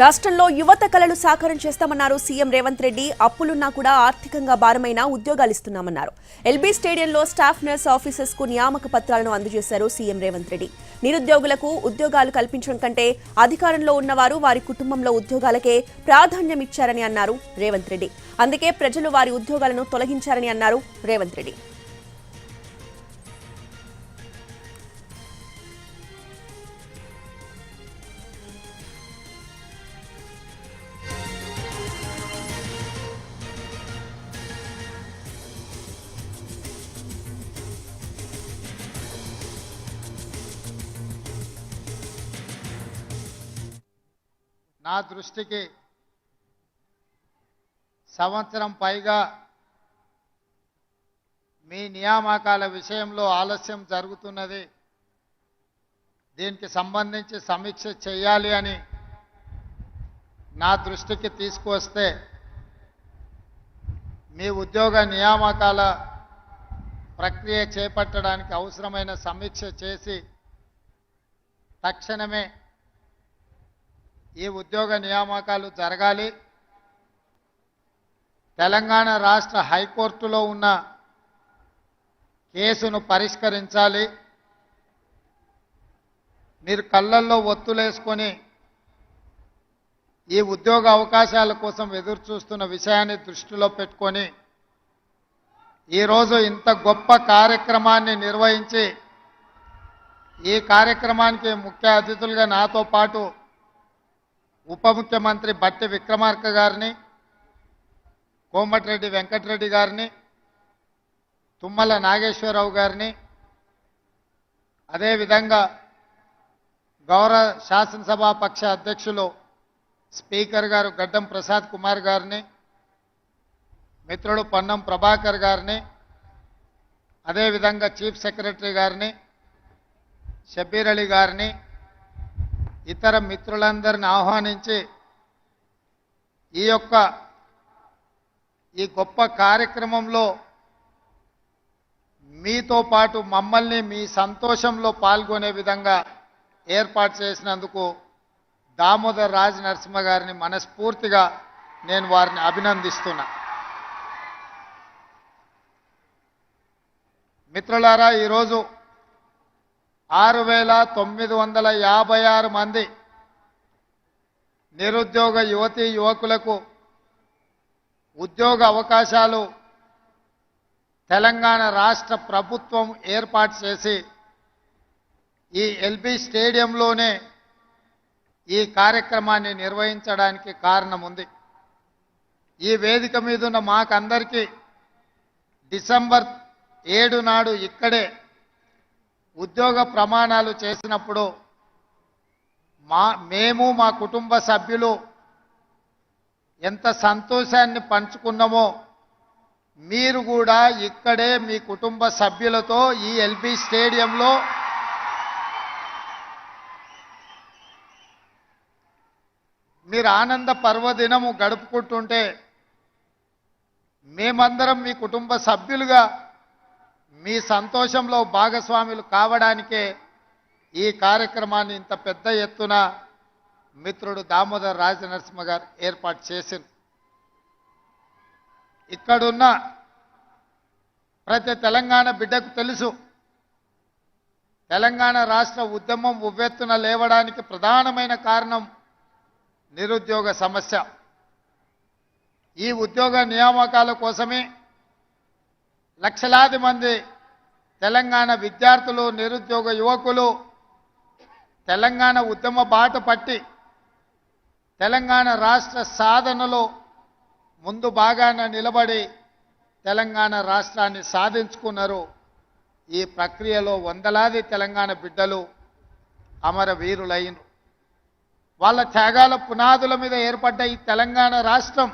రాష్ట్రంలో యువత కలలు సాకారం చేస్తామన్నారు సీఎం రేవంత్ రెడ్డి. అప్పులున్నా కూడా ఆర్థికంగా భారమైన ఉద్యోగాలు ఇస్తున్నామన్నారు. ఎల్బీ స్టేడియంలో స్టాఫ్ నర్స్ ఆఫీసర్స్ కు నియామక పత్రాలను అందజేశారు సీఎం రేవంత్ రెడ్డి. నిరుద్యోగులకు ఉద్యోగాలు కల్పించడం కంటే అధికారంలో ఉన్నవారు వారి కుటుంబంలో ఉద్యోగాలకే ప్రాధాన్యం ఇచ్చారని అన్నారు రేవంత్ రెడ్డి. అందుకే ప్రజలు వారి ఉద్యోగాలను తొలగించారని అన్నారు రేవంత్ రెడ్డి. నా దృష్టికి సంవత్సరం పైగా మీ నియామకాల విషయంలో ఆలస్యం జరుగుతున్నది. దీనికి సంబంధించి సమీక్ష చేయాలి అని నా దృష్టికి తీసుకువస్తే మీ ఉద్యోగ నియామకాల ప్రక్రియ చేపట్టడానికి అవసరమైన సమీక్ష చేసి తక్షణమే ఈ ఉద్యోగ నియామకాలు జరగాలి. తెలంగాణ రాష్ట్ర హైకోర్టులో ఉన్న కేసును పరిష్కరించాలి. మీరు కళ్ళల్లో ఒత్తులేసుకొని ఈ ఉద్యోగ అవకాశాల కోసం ఎదురు చూస్తున్న విషయాన్ని దృష్టిలో పెట్టుకొని ఈరోజు ఇంత గొప్ప కార్యక్రమాన్ని నిర్వహించి ఈ కార్యక్రమానికి ముఖ్య అతిథులుగా నాతో పాటు ఉప ముఖ్యమంత్రి బట్టి విక్రమార్క గారిని, కోమటిరెడ్డి వెంకటరెడ్డి గారిని, తుమ్మల నాగేశ్వరరావు గారిని, అదేవిధంగా గౌరవ శాసనసభా పక్ష అధ్యక్షులు స్పీకర్ గారు గడ్డం ప్రసాద్ కుమార్ గారిని, మిత్రుడు పొన్నం ప్రభాకర్ గారిని, అదేవిధంగా చీఫ్ సెక్రటరీ గారిని, షబ్బీర్ అలీ గారిని, ఇతర మిత్రులందరిని ఆహ్వానించి ఈ గొప్ప కార్యక్రమంలో మీతో పాటు మమ్మల్ని మీ సంతోషంలో పాల్గొనే విధంగా ఏర్పాటు చేసినందుకు దామోదర్ రాజ్ నరసింహ గారిని మనస్ఫూర్తిగా నేను వారిని అభినందిస్తున్నా. మిత్రులారా, ఈరోజు 6,956 మంది నిరుద్యోగ యువతీ యువకులకు ఉద్యోగ అవకాశాలు తెలంగాణ రాష్ట్ర ప్రభుత్వం ఏర్పాటు చేసి ఈ ఎల్బీ స్టేడియంలోనే ఈ కార్యక్రమాన్ని నిర్వహించడానికి కారణం ఉంది. ఈ వేదిక మీద ఉన్న మాకందరికీ డిసెంబర్ 7 నాడు ఇక్కడే ఉద్యోగ ప్రమాణాలు చేసినప్పుడు మేము మా కుటుంబ సభ్యులు ఎంత సంతోషాన్ని పంచుకున్నామో మీరు కూడా ఇక్కడే మీ కుటుంబ సభ్యులతో ఈ ఎల్బీ స్టేడియంలో మీరు ఆనంద పర్వదినము గడుపుకుంటుంటే మేమందరం మీ కుటుంబ సభ్యులుగా మీ సంతోషంలో భాగస్వాములు కావడానికే ఈ కార్యక్రమాన్ని ఇంత పెద్ద ఎత్తున మిత్రుడు దామోదర్ రాజ నరసింహ గారు ఏర్పాటు చేసింది. ఇక్కడున్న ప్రతి తెలంగాణ బిడ్డకు తెలుసు, తెలంగాణ రాష్ట్ర ఉద్యమం ఉవ్వెత్తున లేవడానికి ప్రధానమైన కారణం నిరుద్యోగ సమస్య. ఈ ఉద్యోగ నియామకాల కోసమే లక్షలాది మంది తెలంగాణ విద్యార్థులు, నిరుద్యోగ యువకులు తెలంగాణ ఉద్యమ బాట పట్టి తెలంగాణ రాష్ట్ర సాధనలో ముందు భాగాన నిలబడి తెలంగాణ రాష్ట్రాన్ని సాధించుకున్నారు. ఈ ప్రక్రియలో వందలాది తెలంగాణ బిడ్డలు అమరవీరులైన వాళ్ళ త్యాగాల పునాదుల మీద ఏర్పడ్డ ఈ తెలంగాణ రాష్ట్రం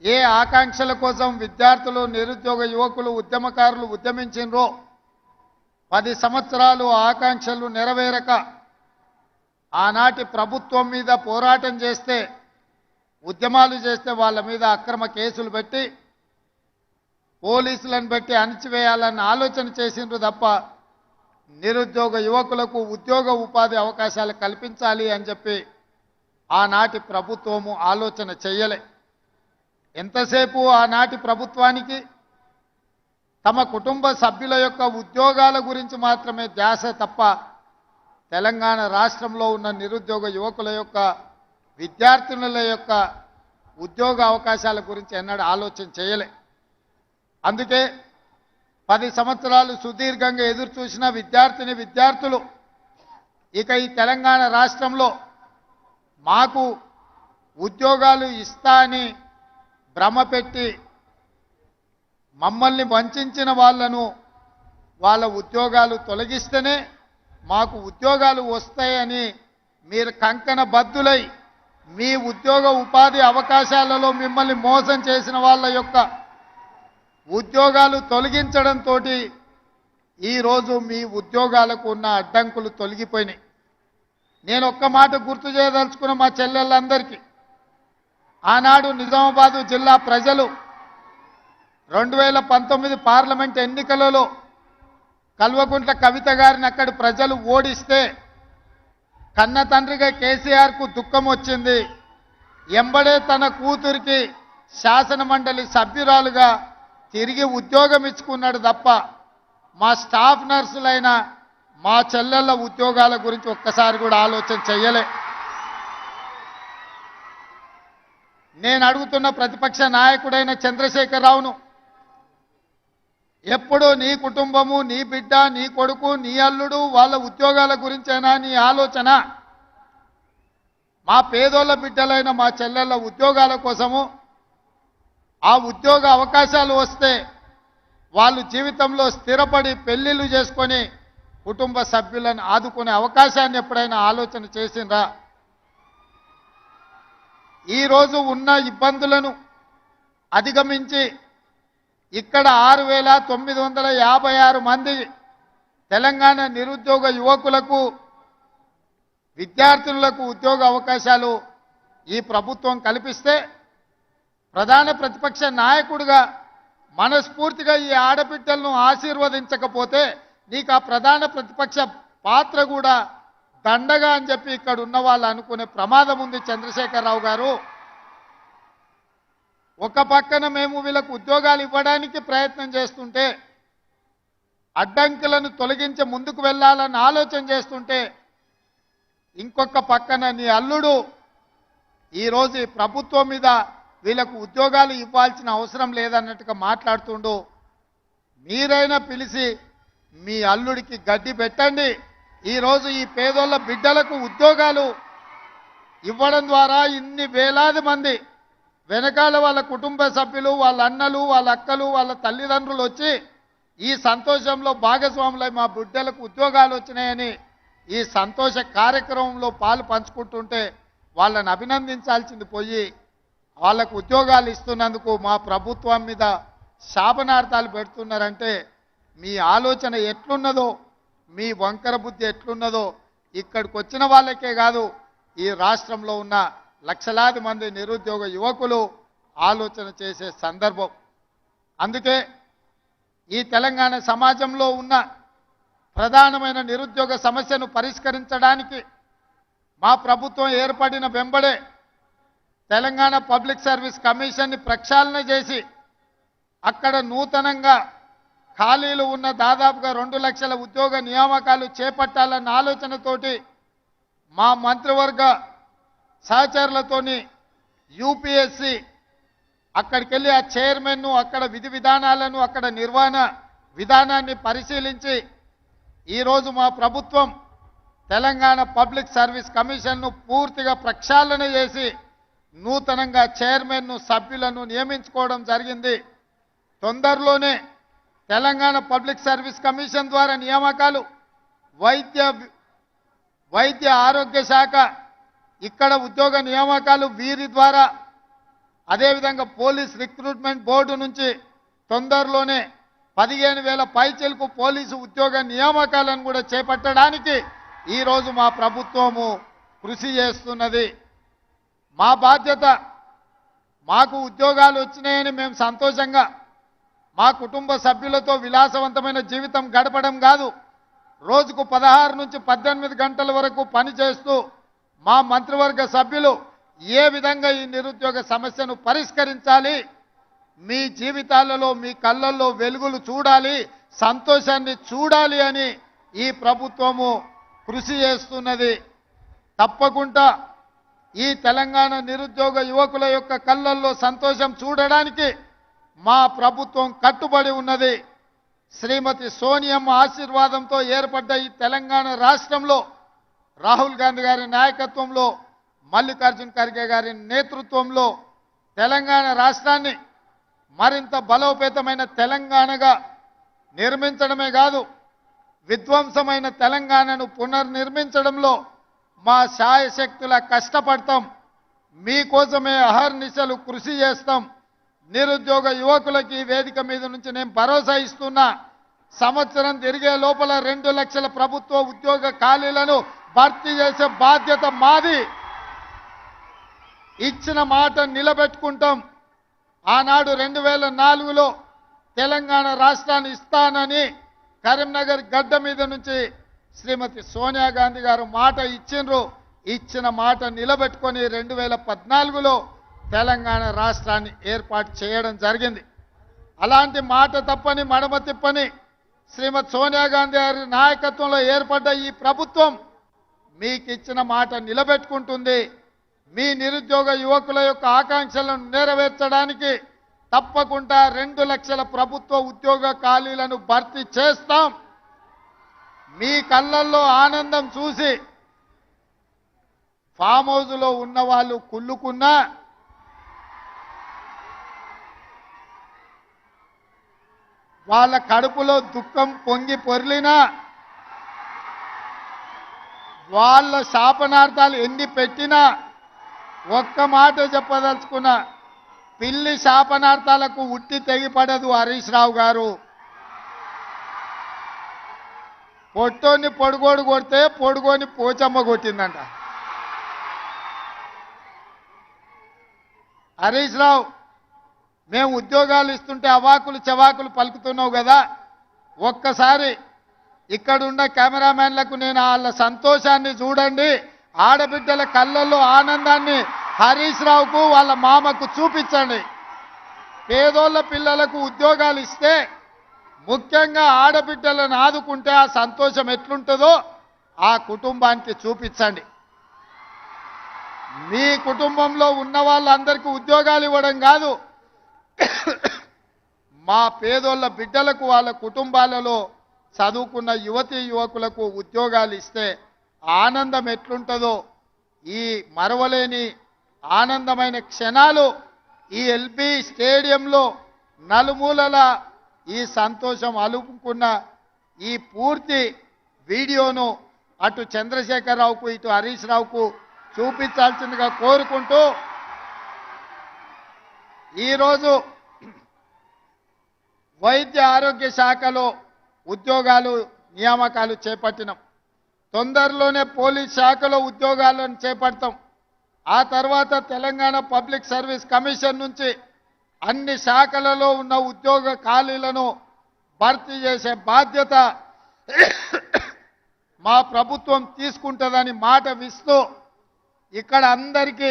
ఏ ఆకాంక్షల కోసం విద్యార్థులు, నిరుద్యోగ యువకులు, ఉద్యమకారులు ఉద్యమించినరో 10 సంవత్సరాలు ఆకాంక్షలు నెరవేరక ఆనాటి ప్రభుత్వం మీద పోరాటం చేస్తే, ఉద్యమాలు చేస్తే వాళ్ళ మీద అక్రమ కేసులు పెట్టి పోలీసులను పెట్టి అణిచివేయాలన్న ఆలోచన చేసిండ్రు తప్ప నిరుద్యోగ యువకులకు ఉద్యోగ ఉపాధి అవకాశాలు కల్పించాలి అని చెప్పి ఆనాటి ప్రభుత్వము ఆలోచన చేయలే. ఎంతసేపు ఆనాటి ప్రభుత్వానికి తమ కుటుంబ సభ్యుల యొక్క ఉద్యోగాల గురించి మాత్రమే ధ్యాస తప్ప తెలంగాణ రాష్ట్రంలో ఉన్న నిరుద్యోగ యువకుల యొక్క విద్యార్థినుల యొక్క ఉద్యోగ అవకాశాల గురించి ఎన్నడూ ఆలోచన చేయలే. అందుకే 10 సంవత్సరాలు సుదీర్ఘంగా ఎదురు చూసిన విద్యార్థులు ఇక ఈ తెలంగాణ రాష్ట్రంలో మాకు ఉద్యోగాలు ఇస్తా అని భ్రమపెట్టి మమ్మల్ని వంచిన వాళ్ళ ఉద్యోగాలు తొలగిస్తేనే మాకు ఉద్యోగాలు వస్తాయని మీరు కంకణ బద్దులై మీ ఉద్యోగ ఉపాధి అవకాశాలలో మిమ్మల్ని మోసం చేసిన వాళ్ళ యొక్క ఉద్యోగాలు తొలగించడంతో ఈరోజు మీ ఉద్యోగాలకు ఉన్న అడ్డంకులు తొలగిపోయినాయి. నేను ఒక్క మాట గుర్తు చేయదలుచుకున్న మా చెల్లెళ్ళందరికీ, ఆనాడు నిజామాబాదు జిల్లా ప్రజలు 2019 పార్లమెంట్ ఎన్నికలలో కల్వకుంట్ల కవిత గారిని అక్కడి ప్రజలు ఓడిస్తే కన్న తండ్రిగా కేసీఆర్కు దుఃఖం వచ్చింది. ఎంబడే తన కూతురికి శాసన మండలి సభ్యురాలుగా తిరిగి ఉద్యోగం ఇచ్చుకున్నాడు తప్ప మా స్టాఫ్ నర్సులైన మా చెల్లెళ్ళ ఉద్యోగాల గురించి ఒక్కసారి కూడా ఆలోచన చెయ్యలే. నేను అడుగుతున్న ప్రతిపక్ష నాయకుడైన చంద్రశేఖరరావును, ఎప్పుడు నీ కుటుంబము, నీ బిడ్డ, నీ కొడుకు, నీ అల్లుడు వాళ్ళ ఉద్యోగాల గురించేనా నీ ఆలోచన? మా పేదోళ్ళ బిడ్డలైన మా చెల్లెళ్ళ ఉద్యోగాల కోసము, ఆ ఉద్యోగ అవకాశాలు వస్తే వాళ్ళు జీవితంలో స్థిరపడి పెళ్లిళ్ళు చేసుకొని కుటుంబ సభ్యులను ఆదుకునే అవకాశాన్ని ఎప్పుడైనా ఆలోచన చేసిండ్రా? ఈరోజు ఉన్న ఇబ్బందులను అధిగమించి ఇక్కడ 6,956 మంది తెలంగాణ నిరుద్యోగ యువకులకు, విద్యార్థులకు ఉద్యోగ అవకాశాలు ఈ ప్రభుత్వం కల్పిస్తే, ప్రధాన ప్రతిపక్ష నాయకుడిగా మనస్ఫూర్తిగా ఈ ఆడబిడ్డలను ఆశీర్వదించకపోతే నీకు ఆ ప్రధాన ప్రతిపక్ష పాత్ర కూడా దండగా అని చెప్పి ఇక్కడ ఉన్న వాళ్ళు అనుకునే ప్రమాదం ఉంది. చంద్రశేఖరరావు గారు, ఒక పక్కన మేము వీళ్ళకు ఉద్యోగాలు ఇవ్వడానికి ప్రయత్నం చేస్తుంటే, అడ్డంకులను తొలగించి ముందుకు వెళ్ళాలని ఆలోచన చేస్తుంటే, ఇంకొక పక్కన నీ అల్లుడు ఈరోజు ఈ ప్రభుత్వం మీద వీళ్ళకు ఉద్యోగాలు ఇవ్వాల్సిన అవసరం లేదన్నట్టుగా మాట్లాడుతుండు. మీరైనా పిలిచి మీ అల్లుడికి గడ్డి పెట్టండి. ఈరోజు ఈ పేదోళ్ళ బిడ్డలకు ఉద్యోగాలు ఇవ్వడం ద్వారా ఇన్ని వేలాది మంది వెనకాల వాళ్ళ కుటుంబ సభ్యులు, వాళ్ళ అన్నలు, వాళ్ళ అక్కలు, వాళ్ళ తల్లిదండ్రులు వచ్చి ఈ సంతోషంలో భాగస్వాములై మా బిడ్డలకు ఉద్యోగాలు వచ్చినాయని ఈ సంతోష కార్యక్రమంలో పాలు పంచుకుంటుంటే వాళ్ళని అభినందించాల్సింది పోయి వాళ్ళకు ఉద్యోగాలు ఇస్తున్నందుకు మా ప్రభుత్వం మీద శాపనార్థాలు పెడుతున్నారంటే మీ ఆలోచన ఎట్లున్నదో, మీ వంకర బుద్ధి ఎట్లున్నదో ఇక్కడికి వచ్చిన వాళ్ళకే కాదు, ఈ రాష్ట్రంలో ఉన్న లక్షలాది మంది నిరుద్యోగ యువకులు ఆలోచన చేసే సందర్భం. అందుకే ఈ తెలంగాణ సమాజంలో ఉన్న ప్రధానమైన నిరుద్యోగ సమస్యను పరిష్కరించడానికి మా ప్రభుత్వం ఏర్పడిన వెంబడే తెలంగాణ పబ్లిక్ సర్వీస్ కమిషన్ని ప్రక్షాళన చేసి అక్కడ నూతనంగా ఖాళీలు ఉన్న దాదాపుగా 2 లక్షల ఉద్యోగ నియామకాలు చేపట్టాలన్న ఆలోచనతోటి మా మంత్రివర్గ సహచరులతోని యూపీఎస్సీ అక్కడికి వెళ్ళి ఆ చైర్మన్ను, అక్కడ విధి విధానాలను, అక్కడ నిర్వహణ విధానాన్ని పరిశీలించి ఈరోజు మా ప్రభుత్వం తెలంగాణ పబ్లిక్ సర్వీస్ కమిషన్ను పూర్తిగా ప్రక్షాళన చేసి నూతనంగా చైర్మన్ను, సభ్యులను నియమించుకోవడం జరిగింది. తొందరలోనే తెలంగాణ పబ్లిక్ సర్వీస్ కమిషన్ ద్వారా నియామకాలు, వైద్య ఆరోగ్య శాఖ ఇక్కడ ఉద్యోగ నియామకాలు వీరి ద్వారా, అదేవిధంగా పోలీస్ రిక్రూట్మెంట్ బోర్డు నుంచి తొందరలోనే 15,000 పైచిలకు పోలీసు ఉద్యోగ నియామకాలను కూడా చేపట్టడానికి ఈరోజు మా ప్రభుత్వము కృషి చేస్తున్నది. మా బాధ్యత, మాకు ఉద్యోగాలు వచ్చినాయని మేము సంతోషంగా మా కుటుంబ సభ్యులతో విలాసవంతమైన జీవితం గడపడం కాదు, రోజుకు 16 నుంచి 18 గంటల వరకు పనిచేస్తూ మా మంత్రివర్గ సభ్యులు ఏ విధంగా ఈ నిరుద్యోగ సమస్యను పరిష్కరించాలి, మీ జీవితాలలో మీ కళ్ళల్లో వెలుగులు చూడాలి, సంతోషాన్ని చూడాలి అని ఈ ప్రభుత్వము కృషి చేస్తున్నది. తప్పకుండా ఈ తెలంగాణ నిరుద్యోగ యువకుల యొక్క కళ్ళల్లో సంతోషం చూడడానికి మా ప్రభుత్వం కట్టుబడి ఉన్నది. శ్రీమతి సోనియమ్మ ఆశీర్వాదంతో ఏర్పడ్డ ఈ తెలంగాణ రాష్ట్రంలో రాహుల్ గాంధీ గారి నాయకత్వంలో, మల్లికార్జున్ ఖర్గే గారి నేతృత్వంలో తెలంగాణ రాష్ట్రాన్ని మరింత బలోపేతమైన తెలంగాణగా నిర్మించడమే కాదు, విధ్వంసమైన తెలంగాణను పునర్నిర్మించడంలో మా శాయశక్తుల కష్టపడతాం. మీకోసమే అహర్నిశలు కృషి చేస్తాం. నిరుద్యోగ యువకులకి ఈ వేదిక మీద నుంచి నేను భరోసా ఇస్తున్నా. సంవత్సరం తిరిగే లోపల 2 లక్షల ప్రభుత్వ ఉద్యోగ ఖాళీలను భర్తీ చేసే బాధ్యత మాది. ఇచ్చిన మాట నిలబెట్టుకుంటాం. ఆనాడు 2004లో తెలంగాణ రాష్ట్రాన్ని ఇస్తానని కరీంనగర్ గడ్డ మీద నుంచి శ్రీమతి సోనియా గాంధీ గారు మాట ఇచ్చిండ్రు. ఇచ్చిన మాట నిలబెట్టుకొని 2014లో తెలంగాణ రాష్ట్రాన్ని ఏర్పాటు చేయడం జరిగింది. అలాంటి మాట తప్పని మడమ తిప్పని శ్రీమతి సోనియా గాంధీ గారి నాయకత్వంలో ఏర్పడ్డ ఈ ప్రభుత్వం మీకు ఇచ్చిన మాట నిలబెట్టుకుంటుంది. మీ నిరుద్యోగ యువకుల యొక్క ఆకాంక్షలను నెరవేర్చడానికి తప్పకుండా 2 లక్షల ప్రభుత్వ ఉద్యోగ ఖాళీలను భర్తీ చేస్తాం. మీ కళ్ళల్లో ఆనందం చూసి ఫామ్ హౌస్లో ఉన్న వాళ్ళు కుళ్ళుకున్నా, వాళ్ళ కడుపులో దుఃఖం పొంగి పొర్లినా, వాళ్ళ శాపనార్థాలు ఎన్ని పెట్టినా ఒక్క మాట చెప్పదలుచుకున్నా, పిల్లి శాపనార్థాలకు ఉట్టి తెగిపడదు హరీష్ రావు గారు. పొట్టోని పొడుగోడు కొడితే పొడుగోని పోచమ్మ కొట్టిందంట. హరీష్ రావు, మేము ఉద్యోగాలు ఇస్తుంటే అవాకులు చవాకులు పలుకుతున్నావు కదా, ఒక్కసారి ఇక్కడున్న కెమెరామెన్లకు నేను వాళ్ళ సంతోషాన్ని చూడండి, ఆడబిడ్డల కళ్ళల్లో ఆనందాన్ని హరీష్ రావుకు వాళ్ళ మామకు చూపించండి. పేదోళ్ళ పిల్లలకు ఉద్యోగాలు ఇస్తే, ముఖ్యంగా ఆడబిడ్డలను ఆదుకుంటే ఆ సంతోషం ఎట్లుంటుందో ఆ కుటుంబానికి చూపించండి. మీ కుటుంబంలో ఉన్న వాళ్ళందరికీ ఉద్యోగాలు ఇవ్వడం కాదు, మా పేదోళ్ళ బిడ్డలకు వాళ్ళ కుటుంబాలలో చదువుకున్న యువతీ యువకులకు ఉద్యోగాలు ఇస్తే ఆనందం ఎట్లుంటుందో, ఈ మరవలేని ఆనందమైన క్షణాలు ఈ ఎల్బీ స్టేడియంలో నలుమూలల ఈ సంతోషం అలుపుకున్న ఈ పూర్తి వీడియోను అటు చంద్రశేఖరరావుకు ఇటు హరీష్ రావుకు చూపించాల్సిందిగా కోరుకుంటూ, ఈరోజు వైద్య ఆరోగ్య శాఖలో ఉద్యోగాలు నియామకాలు చేపట్టినాం. తొందరలోనే పోలీస్ శాఖలో ఉద్యోగాలను చేపడతాం. ఆ తర్వాత తెలంగాణ పబ్లిక్ సర్వీస్ కమిషన్ నుంచి అన్ని శాఖలలో ఉన్న ఉద్యోగ ఖాళీలను భర్తీ చేసే బాధ్యత మా ప్రభుత్వం తీసుకుంటుందని మాట ఇస్తూ, ఇక్కడ అందరికీ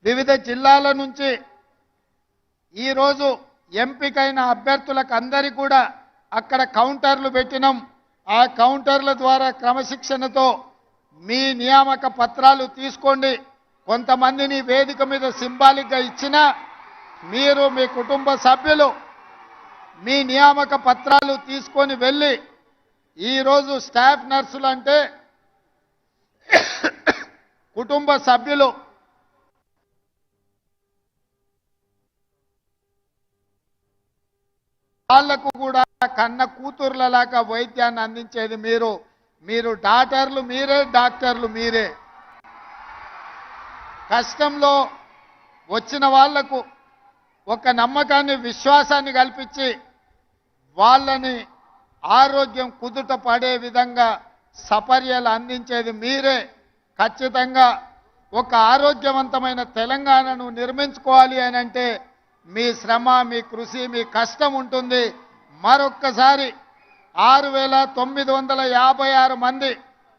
వివిధ జిల్లాల నుంచి ఈరోజు ఎంపికైన అభ్యర్థులకు అందరికీ కూడా అక్కడ కౌంటర్లు పెట్టినాం. ఆ కౌంటర్ల ద్వారా క్రమశిక్షణతో మీ నియామక పత్రాలు తీసుకోండి. కొంతమందిని వేదిక మీద సింబాలిక్గా ఇచ్చినా మీరు మీ కుటుంబ సభ్యులు మీ నియామక పత్రాలు తీసుకొని వెళ్ళి, ఈరోజు స్టాఫ్ నర్సులు అంటే కుటుంబ సభ్యులు, వాళ్లకు కూడా కన్న కూతుర్లలాగా వైద్యాన్ని అందించేది మీరు. మీరు డాక్టర్లు మీరే, డాక్టర్లు మీరే. కష్టంలో వచ్చిన వాళ్లకు ఒక నమ్మకాన్ని, విశ్వాసాన్ని కల్పించి వాళ్ళని ఆరోగ్యం కుదుట పడే విధంగా సపర్యలు అందించేది మీరే. ఖచ్చితంగా ఒక ఆరోగ్యవంతమైన తెలంగాణను నిర్మించుకోవాలి అని అంటే మీ శ్రమ, మీ కృషి, మీ కష్టం ఉంటుంది. మరొక్కసారి 6,956 మంది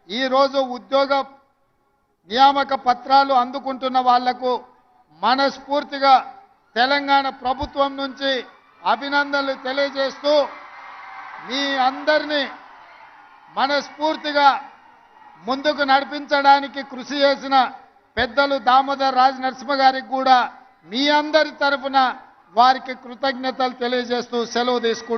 ఈరోజు నియామక పత్రాలు అందుకుంటున్న వాళ్లకు మనస్ఫూర్తిగా తెలంగాణ ప్రభుత్వం నుంచి అభినందనలు తెలియజేస్తూ మీ అందరినీ మనస్ఫూర్తిగా ముందుకు నడిపించడానికి కృషి చేసిన పెద్దలు దామోదర్ రాజ్ నరసింహ గారికి కూడా మీ అందరి తరఫున వారికి కృతజ్ఞతలు తెలియజేస్తూ సెలవు తీసుకుంటున్నాను.